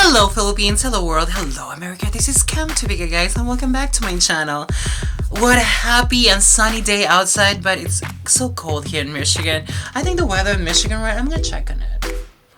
Hello Philippines, hello world, hello America, this is Cam Tubika guys and welcome back to my channel. What a happy and sunny day outside, but it's so cold here in Michigan. I think the weather in Michigan, right, I'm gonna check on it.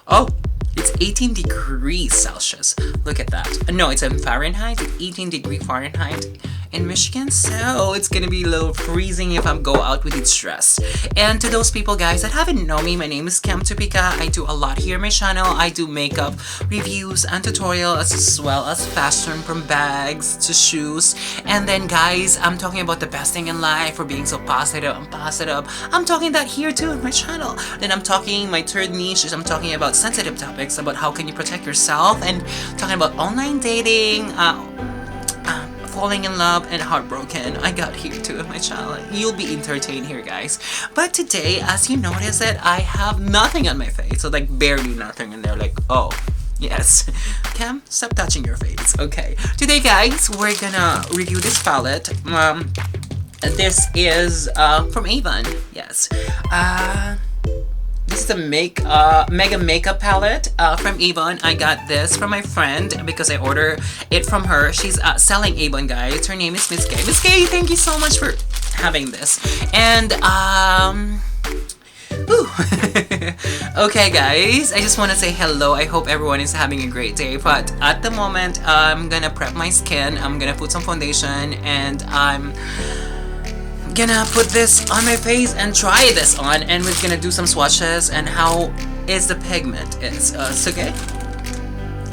Oh, it's 18 degrees Celsius. Look at that. No, it's in Fahrenheit, it's 18 degree Fahrenheit in Michigan, so it's gonna be a little freezing if I go out with its dress. And to those people guys that haven't known me, my name is Cam Tupika. I do a lot here on my channel. I do makeup reviews and tutorials as well as fashion, from bags to shoes. And then guys, I'm talking about the best thing in life, for being so positive and positive. I'm talking that here too on my channel. Then I'm talking, my third niche is I'm talking about sensitive topics, about how can you protect yourself, and talking about online dating, falling in love, and heartbroken. I got here too on my channel. You'll be entertained here guys. But today, as you notice that I have nothing on my face, so like barely nothing, and they're like, oh yes, Cam, stop touching your face. Okay, today guys, we're gonna review this palette. This is from Avon. Yes, this is the Mega Makeup Palette from Avon. I got this from my friend because I ordered it from her. She's selling Avon, guys. Her name is Miss Kay. Miss Kay, thank you so much for having this. And, okay guys, I just want to say hello. I hope everyone is having a great day. But at the moment, I'm gonna prep my skin. I'm gonna put some foundation, and I'm gonna put this on my face and try this on, and we're gonna do some swatches and how is the pigment is. Okay.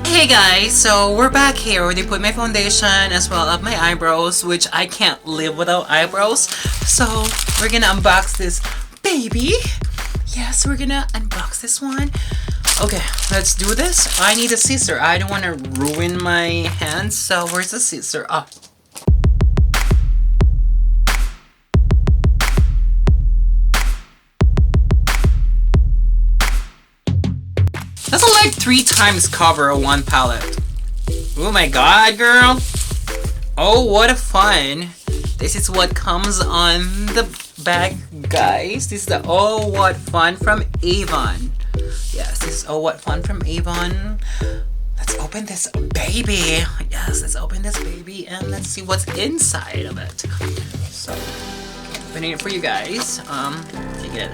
Hey guys, so we're back here where they put my foundation as well as my eyebrows, which I can't live without eyebrows. So we're gonna unbox this baby. Yes, we're gonna unbox this one. Okay, let's do this. I need a scissor. I don't want to ruin my hands, so where's the scissor? Oh. That's like 3 times cover of one palette. Oh my god, girl. Oh, what a fun. This is what comes on the bag, guys. This is the Oh What Fun from Avon. Yes, this is Oh What Fun from Avon. Let's open this baby. Yes, let's open this baby and let's see what's inside of it. So, opening it for you guys. Take it.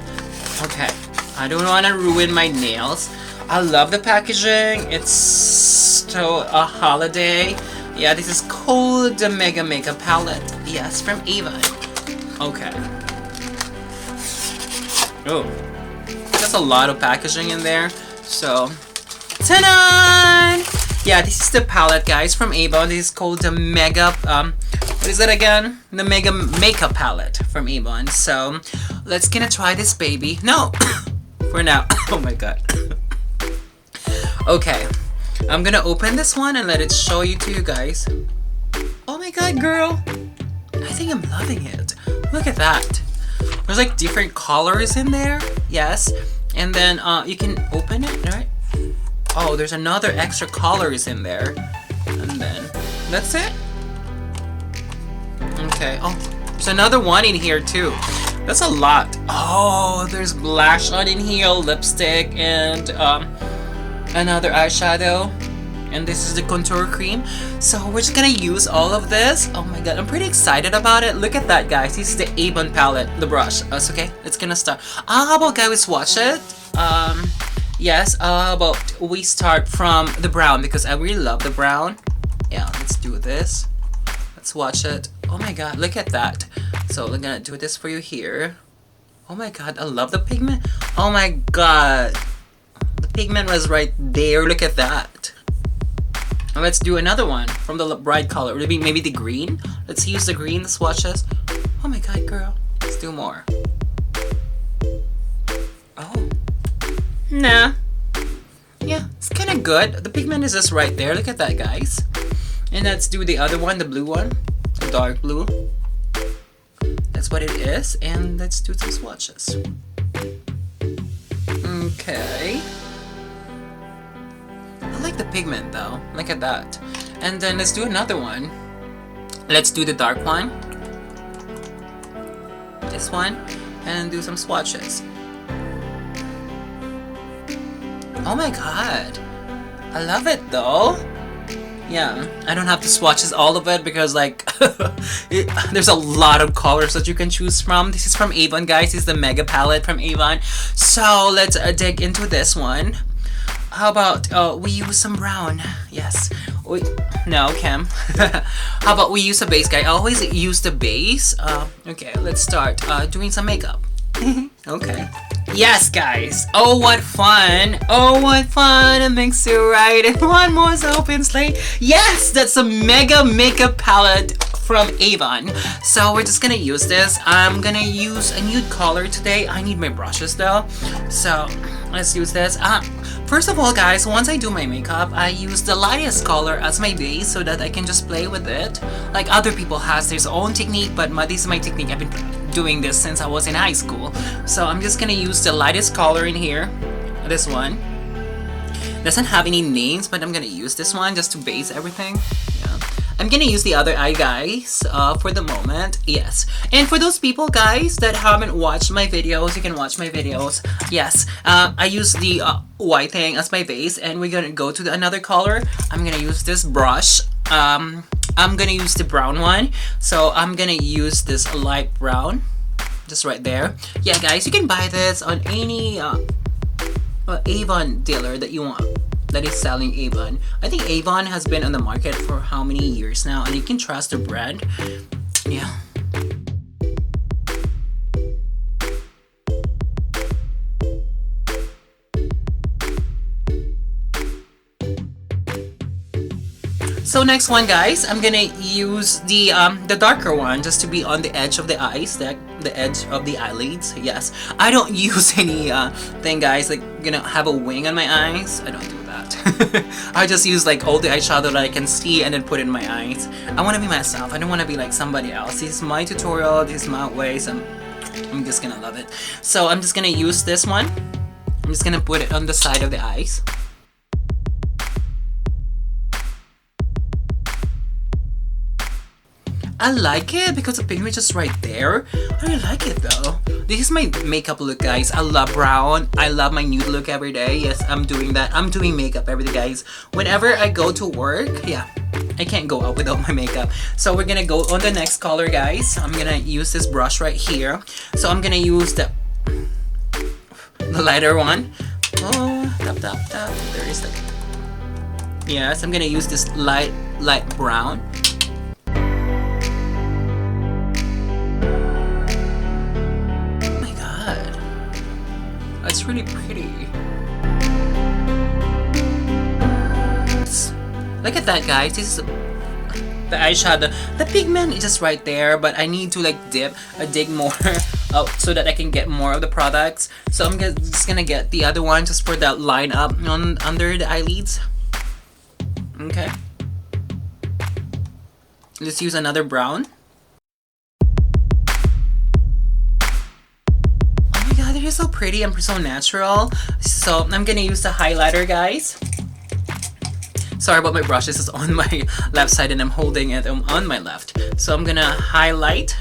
Okay. I don't want to ruin my nails. I love the packaging. It's so a holiday. Yeah, this is called the Mega Makeup Palette. Yes, from Avon. Okay. Oh, there's a lot of packaging in there. So, ta-da! Yeah, this is the palette, guys, from Avon. This is called the Mega. What is it again? The Mega Makeup Palette from Avon. So, let's gonna try this baby. No, for now. Oh my god. Okay, I'm gonna open this one and let it show you to you guys. Oh my god, girl. I think I'm loving it. Look at that. There's like different colors in there. Yes. And then you can open it, right? Oh, there's another extra colors in there. And then that's it. Okay. Oh, there's another one in here too. That's a lot. Oh, there's blush on in here, lipstick, and another eyeshadow, and this is the contour cream. So we're just gonna use all of this. Oh my god, I'm pretty excited about it. Look at that, guys. This is the Avon palette, the brush. That's okay. It's gonna start. How about guys, we swatch it? Yes. How about we start from the brown, because I really love the brown. Yeah, let's do this. Let's watch it. Oh my god, look at that. So we're gonna do this for you here. Oh my god, I love the pigment. Oh my god. Pigment was right there. Look at that. Now let's do another one from the bright color. Maybe the green. Let's use the green, the swatches. Oh my god, girl. Let's do more. Oh. Nah. Yeah, it's kind of good. The pigment is just right there. Look at that, guys. And let's do the other one, the blue one. The dark blue. That's what it is. And let's do some swatches. Okay. I like the pigment though. Look at that. And then let's do another one. Let's do the dark one. This one. And do some swatches. Oh my god. I love it though. Yeah, I don't have to swatches all of it because like there's a lot of colors that you can choose from. This is from Avon, guys. This is the Mega Palette from Avon. So let's dig into this one. How about we use some brown? Yes. No, Cam. How about we use a base, guy? I always use the base. Okay, let's start doing some makeup. Okay. Yes, guys. Oh, what fun. Oh, what fun. A mixer, right? And one more open slate. Yes, that's a mega makeup palette from Avon. So we're just gonna use this. I'm gonna use a nude color today. I need my brushes though. So let's use this. First of all, guys, once I do my makeup, I use the lightest color as my base so that I can just play with it. Like other people has their own technique, but this is my technique. I've been doing this since I was in high school. So I'm just gonna use the lightest color in here. This one doesn't have any names, but I'm gonna use this one just to base everything. Yeah. I'm gonna use the other eye, guys, for the moment. Yes. And for those people, guys, that haven't watched my videos, you can watch my videos. Yes. I use the white thing as my base, and we're gonna go to another color. I'm gonna use this brush. I'm gonna use the brown one, so I'm gonna use this light brown, just right there. Yeah, guys, you can buy this on any Avon dealer that you want that is selling Avon. I think Avon has been on the market for how many years now, and you can trust the brand. Yeah. So next one, guys, I'm gonna use the darker one just to be on the edge of the eyes, the edge of the eyelids. Yes, I don't use any thing, guys, like gonna have a wing on my eyes. I don't do that. I just use like all the eyeshadow that I can see and then put in my eyes. I want to be myself. I don't want to be like somebody else. This is my tutorial. This is my way. So I'm just gonna love it. So I'm just gonna use this one. I'm just gonna put it on the side of the eyes. I like it because the pigment is just right there. I really like it though. This is my makeup look, guys. I love brown. I love my nude look every day. Yes, I'm doing that. I'm doing makeup every day, guys. Whenever I go to work, yeah, I can't go out without my makeup. So we're gonna go on the next color, guys. I'm gonna use this brush right here. So I'm gonna use the lighter one. Oh, tap. There is the. Yes, I'm gonna use this light brown. It's really pretty. Look at that, guys. This is the eyeshadow. The pigment is just right there, but I need to like dig more out so that I can get more of the products. So I'm just gonna get the other one just for that line up under the eyelids. Okay. Let's use another brown. They're so pretty and so natural. So I'm gonna use the highlighter, guys. Sorry about my brushes. It's on my left side and I'm holding it on my left. So I'm gonna highlight.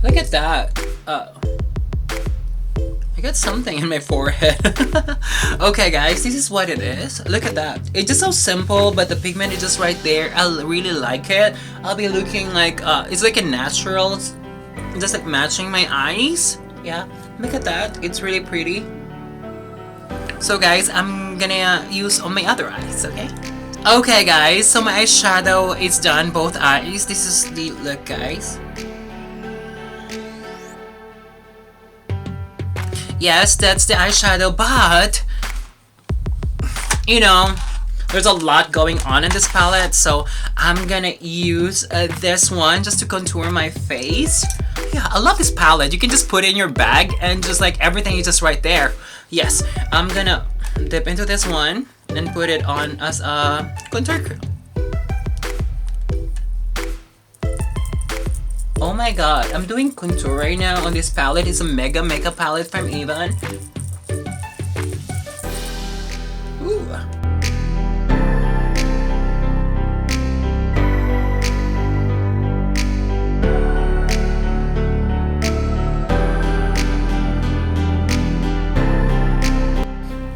Look at that. I got something in my forehead. Okay, guys, this is what it is. Look at that. It's just so simple, but the pigment is just right there. I really like it. I'll be looking like, it's like a natural, just like matching my eyes. Yeah, look at that. It's really pretty. So, guys, I'm gonna use on my other eyes, okay? Okay, guys, so my eyeshadow is done, both eyes. This is the look, guys. Yes, that's the eyeshadow, but you know, there's a lot going on in this palette, so I'm gonna use this one just to contour my face. Yeah, I love this palette. You can just put it in your bag and just like everything is just right there. Yes, I'm gonna dip into this one and put it on as a contour cream. Oh my god, I'm doing contour right now on this palette. It's a mega makeup palette from Avon. Ooh.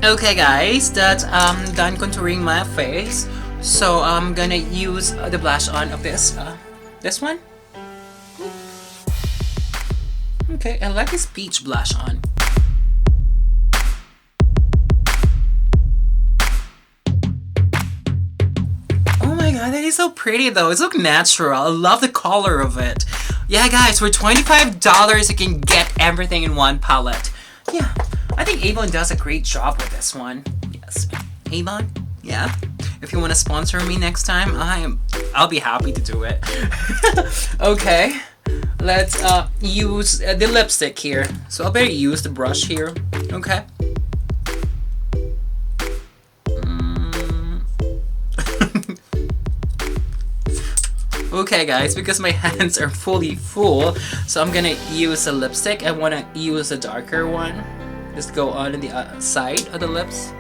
Okay guys, that's done contouring my face. So I'm gonna use the blush on of this one. Okay, I like this peach blush on. Oh my god, that is so pretty though. It's so natural. I love the color of it. Yeah guys, for $25 you can get everything in one palette. Yeah, I think Avon does a great job with this one. Yes, Avon, yeah. If you want to sponsor me next time, I'll be happy to do it. Okay, let's use the lipstick here. So I'll better use the brush here. Okay. Okay guys, because my hands are fully full, so I'm gonna use a lipstick. I wanna use a darker one. Just go on the side of the lips.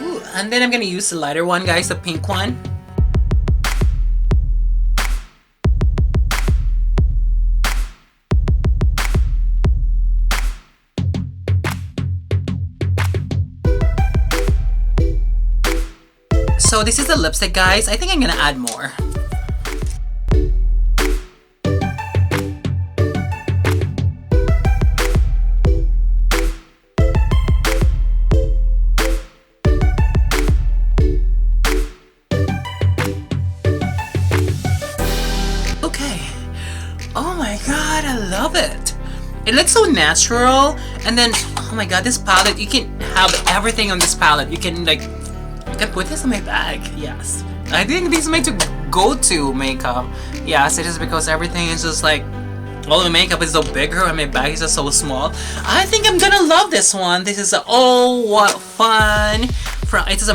Ooh, and then I'm gonna use the lighter one guys, the pink one. So this is the lipstick guys. I think I'm gonna add more. Okay. Oh my god, I love it. It looks so natural. And then, oh my god, this palette, you can have everything on this palette. You can like, I can put this in my bag. Yes, I think this is made to go-to makeup. Yes, it is because everything is just like, all the makeup is so bigger and my bag is just so small. I think I'm gonna love this one. This is a oh what fun! It is a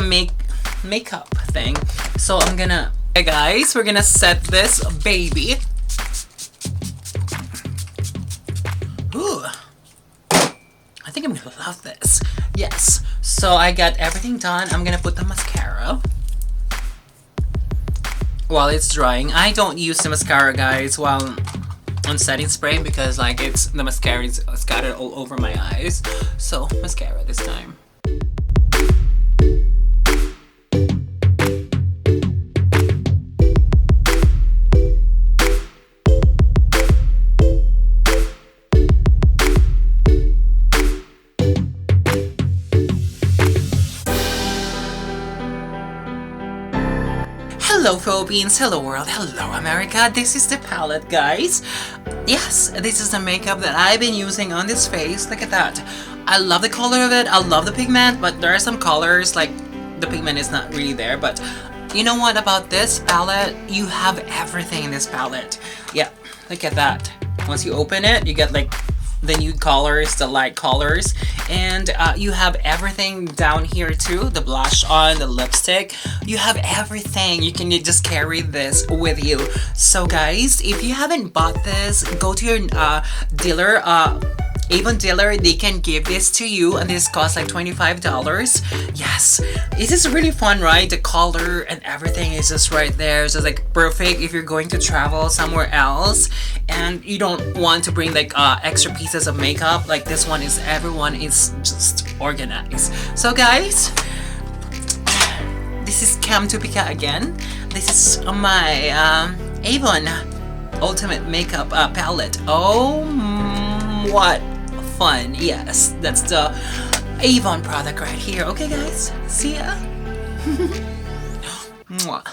makeup thing. So I'm gonna, hey guys, we're gonna set this baby. Ooh. I think I'm gonna love this. Yes. So I got everything done. I'm gonna put the mascara while it's drying. I don't use the mascara guys while on setting spray because like the mascara is scattered all over my eyes. So mascara this time. Hello Philippines, hello world, hello America, this is the palette guys. Yes, this is the makeup that I've been using on this face, look at that. I love the color of it, I love the pigment, but there are some colors like the pigment is not really there, but you know what about this palette? You have everything in this palette. Yeah, look at that. Once you open it, you get like the nude colors, the light colors, and you have everything down here too, the blush on, the lipstick, you have everything. You can just carry this with you. So guys, if you haven't bought this, go to your dealer, Avon dealer, they can give this to you, and this costs like $25. Yes, it is really fun, right? The color and everything is just right there. It's just like perfect if you're going to travel somewhere else and you don't want to bring like extra pieces of makeup. Like this one is, everyone is just organized. So guys, this is Cam Tupika again. This is my Avon Ultimate Makeup palette. Oh, what fun. Yes, that's the Avon product right here. Okay guys, see ya. Mwah.